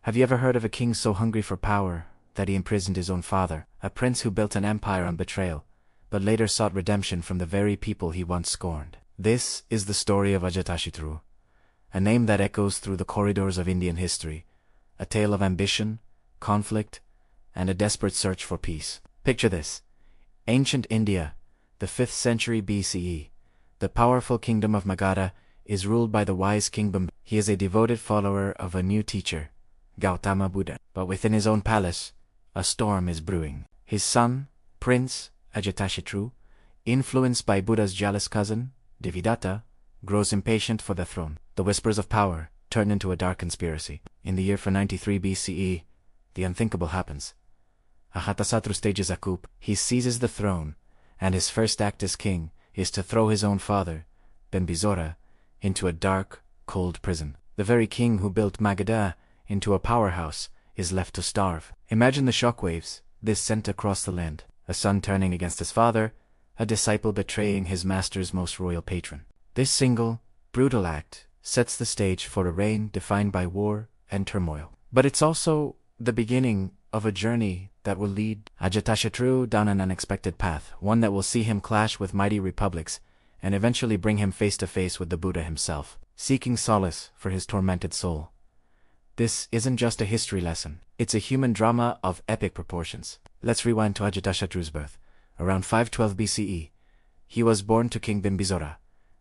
Have you ever heard of a king so hungry for power that he imprisoned his own father, a prince who built an empire on betrayal, but later sought redemption from the very people he once scorned? This is the story of Ajatashatru, a name that echoes through the corridors of Indian history, a tale of ambition, conflict, and a desperate search for peace. Picture this. Ancient India, the 5th century BCE, the powerful kingdom of Magadha is ruled by the wise King Bimbisara. He is a devoted follower of a new teacher, Gautama Buddha. But within his own palace, a storm is brewing. His son, Prince Ajatashatru, influenced by Buddha's jealous cousin, Devadatta, grows impatient for the throne. The whispers of power turn into a dark conspiracy. In the year 493 BCE, the unthinkable happens. Ajatasatru stages a coup. He seizes the throne, and his first act as king is to throw his own father, Bimbisara, into a dark, cold prison. The very king who built Magadha into a powerhouse is left to starve. Imagine the shockwaves this sent across the land. A son turning against his father, a disciple betraying his master's most royal patron. This single, brutal act sets the stage for a reign defined by war and turmoil. But it's also the beginning of a journey that will lead Ajatashatru down an unexpected path, one that will see him clash with mighty republics and eventually bring him face to face with the Buddha himself, seeking solace for his tormented soul. This isn't just a history lesson, it's a human drama of epic proportions. Let's rewind to Ajatashatru's birth. Around 512 BCE, he was born to King Bimbisara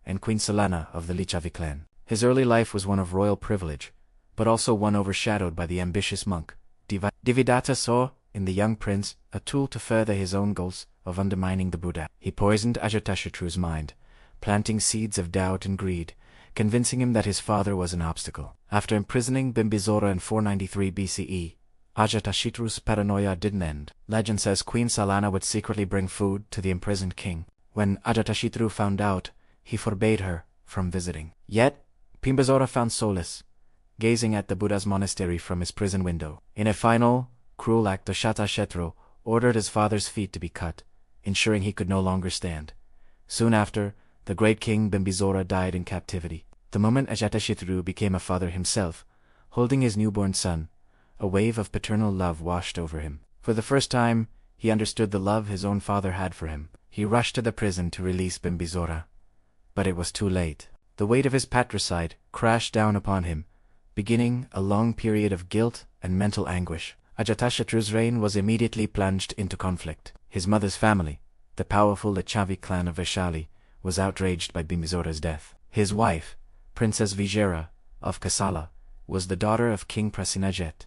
and Queen Salana of the Lichavi clan. His early life was one of royal privilege, but also one overshadowed by the ambitious monk. Devadatta saw in the young prince a tool to further his own goals of undermining the Buddha. He poisoned Ajatashatru's mind, planting seeds of doubt and greed, convincing him that his father was an obstacle. After imprisoning Bimbisara in 493 BCE, Ajatashatru's paranoia didn't end. Legend says Queen Salana would secretly bring food to the imprisoned king. When Ajatashatru found out, he forbade her from visiting. Yet, Bimbisara found solace, gazing at the Buddha's monastery from his prison window. In a final, cruel act, Ajatashatru ordered his father's feet to be cut, ensuring he could no longer stand. Soon after, the great king Bimbisara died in captivity. The moment Ajatashatru became a father himself, holding his newborn son, a wave of paternal love washed over him. For the first time, he understood the love his own father had for him. He rushed to the prison to release Bimbisara. But it was too late. The weight of his patricide crashed down upon him, beginning a long period of guilt and mental anguish. Ajatashatru's reign was immediately plunged into conflict. His mother's family, the powerful Lichavi clan of Vaishali, was outraged by Bimbisara's death. His wife, Princess Vijayara of Kasala, was the daughter of King Prasenajit,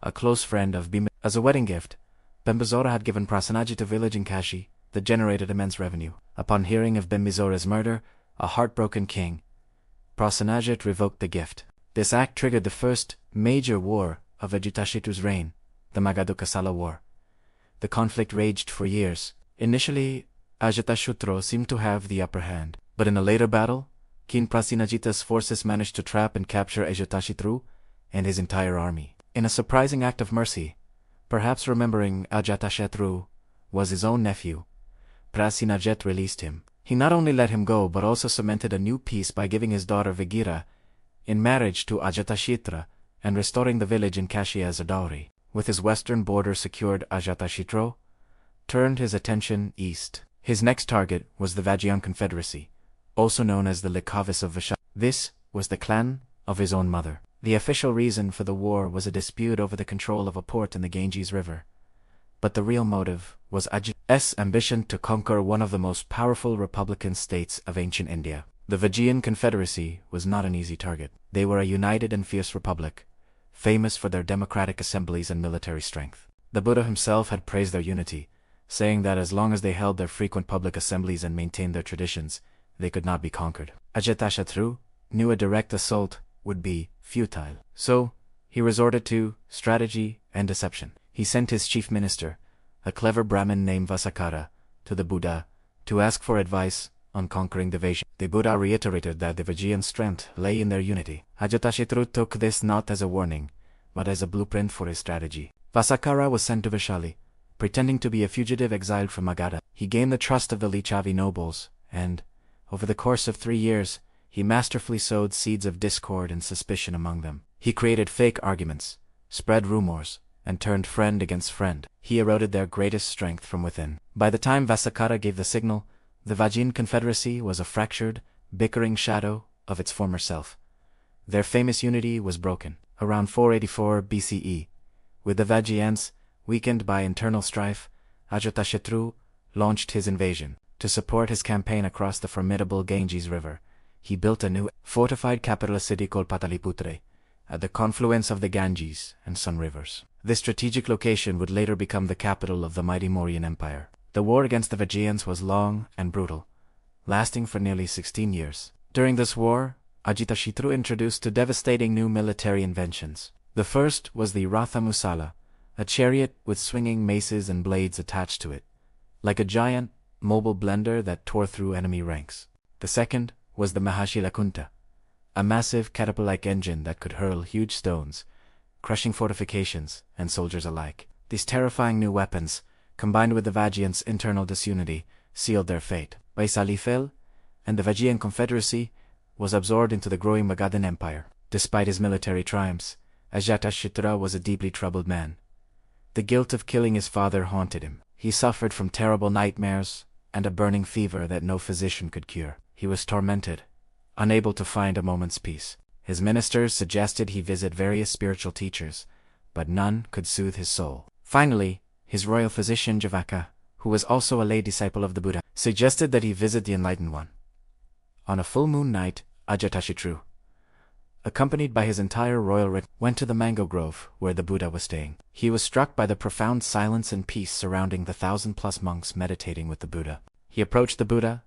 a close friend of Bimbisara. As a wedding gift, Bimbisara had given Prasenajit a village in Kashi that generated immense revenue. Upon hearing of Bimbisara's murder, a heartbroken king, Prasenajit revoked the gift. This act triggered the first major war of Ajatashatru's reign, the Magadha-Kasala War. The conflict raged for years. Initially, Ajatashatru seemed to have the upper hand, but in a later battle, King Prasenajita's forces managed to trap and capture Ajatashatru and his entire army. In a surprising act of mercy, perhaps remembering Ajatashatru was his own nephew, Prasenajit released him. He not only let him go but also cemented a new peace by giving his daughter Vigira in marriage to Ajatasatru and restoring the village in Kashi as a dowry. With his western border secured, Ajatasatru turned his attention east. His next target was the Vajji Confederacy, also known as the Likavis of Vaishali. This was the clan of his own mother. The official reason for the war was a dispute over the control of a port in the Ganges River. But the real motive was Ajata's ambition to conquer one of the most powerful republican states of ancient India. The Vajji Confederacy was not an easy target. They were a united and fierce republic, famous for their democratic assemblies and military strength. The Buddha himself had praised their unity, saying that as long as they held their frequent public assemblies and maintained their traditions, they could not be conquered. Ajatasatru knew a direct assault would be futile. So, he resorted to strategy and deception. He sent his chief minister, a clever Brahmin named Vasakara, to the Buddha to ask for advice on conquering the Vajji. The Buddha reiterated that the Vajjian strength lay in their unity. Ajatasatru took this not as a warning, but as a blueprint for his strategy. Vasakara was sent to Vaishali, pretending to be a fugitive exiled from Magadha. He gained the trust of the Lichavi nobles, and, over the course of 3 years, he masterfully sowed seeds of discord and suspicion among them. He created fake arguments, spread rumors, and turned friend against friend. He eroded their greatest strength from within. By the time Vasakara gave the signal, the Vajjian confederacy was a fractured, bickering shadow of its former self. Their famous unity was broken. Around 484 BCE, with the Vajjiyans weakened by internal strife, Ajatashatru launched his invasion. To support his campaign across the formidable Ganges River, he built a new, fortified capital city called Pataliputra, at the confluence of the Ganges and Sun rivers. This strategic location would later become the capital of the mighty Mauryan Empire. The war against the Vajjiyans was long and brutal, lasting for nearly 16 years. During this war, Ajatasatru introduced two devastating new military inventions. The first was the Rathamusala, a chariot with swinging maces and blades attached to it, like a giant, mobile blender that tore through enemy ranks. The second was the Mahashilakunta, a massive catapult-like engine that could hurl huge stones, crushing fortifications and soldiers alike. These terrifying new weapons, combined with the Vajjiyans' internal disunity, sealed their fate. Vaisali fell, and the Vajjiyan confederacy was absorbed into the growing Magadhan Empire. Despite his military triumphs, Ajatasatru was a deeply troubled man. The guilt of killing his father haunted him. He suffered from terrible nightmares and a burning fever that no physician could cure. He was tormented, unable to find a moment's peace. His ministers suggested he visit various spiritual teachers, but none could soothe his soul. Finally, his royal physician Javaka, who was also a lay disciple of the Buddha, suggested that he visit the Enlightened One. On a full moon night, Ajatasatru, accompanied by his entire royal retinue, went to the mango grove where the Buddha was staying. He was struck by the profound silence and peace surrounding the 1,000+ monks meditating with the Buddha. He approached the Buddha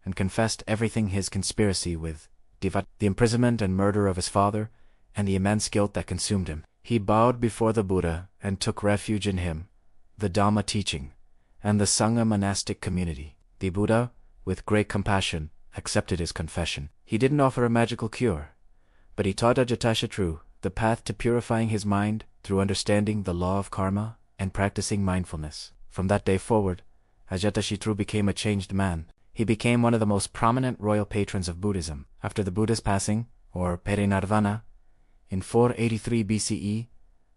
and confessed everything: his conspiracy with Divat, the imprisonment and murder of his father, and the immense guilt that consumed him. He bowed before the Buddha and took refuge in him, the Dhamma teaching, and the Sangha monastic community. The Buddha, with great compassion, accepted his confession. He didn't offer a magical cure, but he taught Ajatasatru the path to purifying his mind through understanding the law of karma and practicing mindfulness. From that day forward, Ajatasatru became a changed man. He became one of the most prominent royal patrons of Buddhism. After the Buddha's passing, or Parinirvana, in 483 BCE,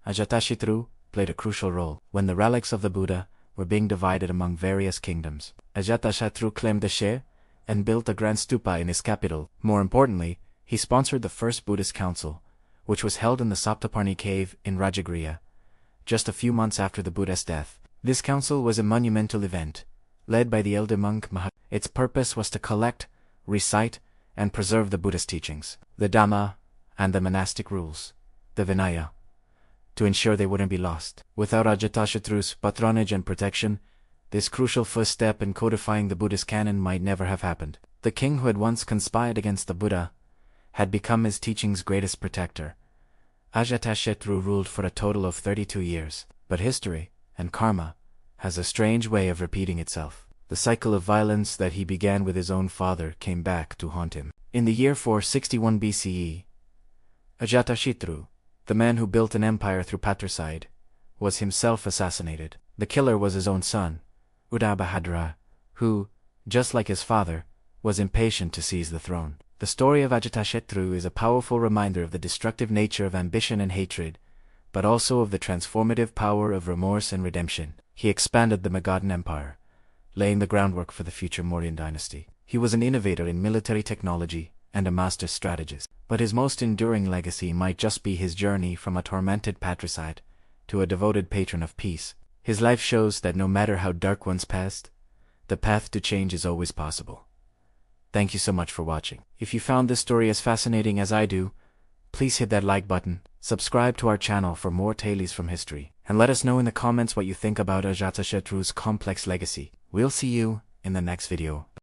Ajatasatru played a crucial role. When the relics of the Buddha were being divided among various kingdoms, Ajatasatru claimed the share and built a grand stupa in his capital. More importantly, he sponsored the first Buddhist council, which was held in the Saptaparni cave in Rajagriha, just a few months after the Buddha's death. This council was a monumental event, led by the elder monk Mahavira. Its purpose was to collect, recite, and preserve the Buddhist teachings, the Dhamma, and the monastic rules, the Vinaya, to ensure they wouldn't be lost. Without Ajatasatru's patronage and protection, this crucial first step in codifying the Buddhist canon might never have happened. The king who had once conspired against the Buddha had become his teaching's greatest protector. Ajatasatru ruled for a total of 32 years, but history, and karma, has a strange way of repeating itself. The cycle of violence that he began with his own father came back to haunt him. In the year 461 BCE, Ajatasatru, the man who built an empire through Patricide, was himself assassinated. The killer was his own son, Udayin, who, just like his father, was impatient to seize the throne. The story of Ajatasatru is a powerful reminder of the destructive nature of ambition and hatred, but also of the transformative power of remorse and redemption. He expanded the Magadhan Empire, laying the groundwork for the future Mauryan dynasty. He was an innovator in military technology and a master strategist, but his most enduring legacy might just be his journey from a tormented patricide to a devoted patron of peace. His life shows that no matter how dark one's past, the path to change is always possible. Thank you so much for watching. If you found this story as fascinating as I do, please hit that like button, subscribe to our channel for more tales from history, and let us know in the comments what you think about Ajatasatru's complex legacy. We'll see you in the next video.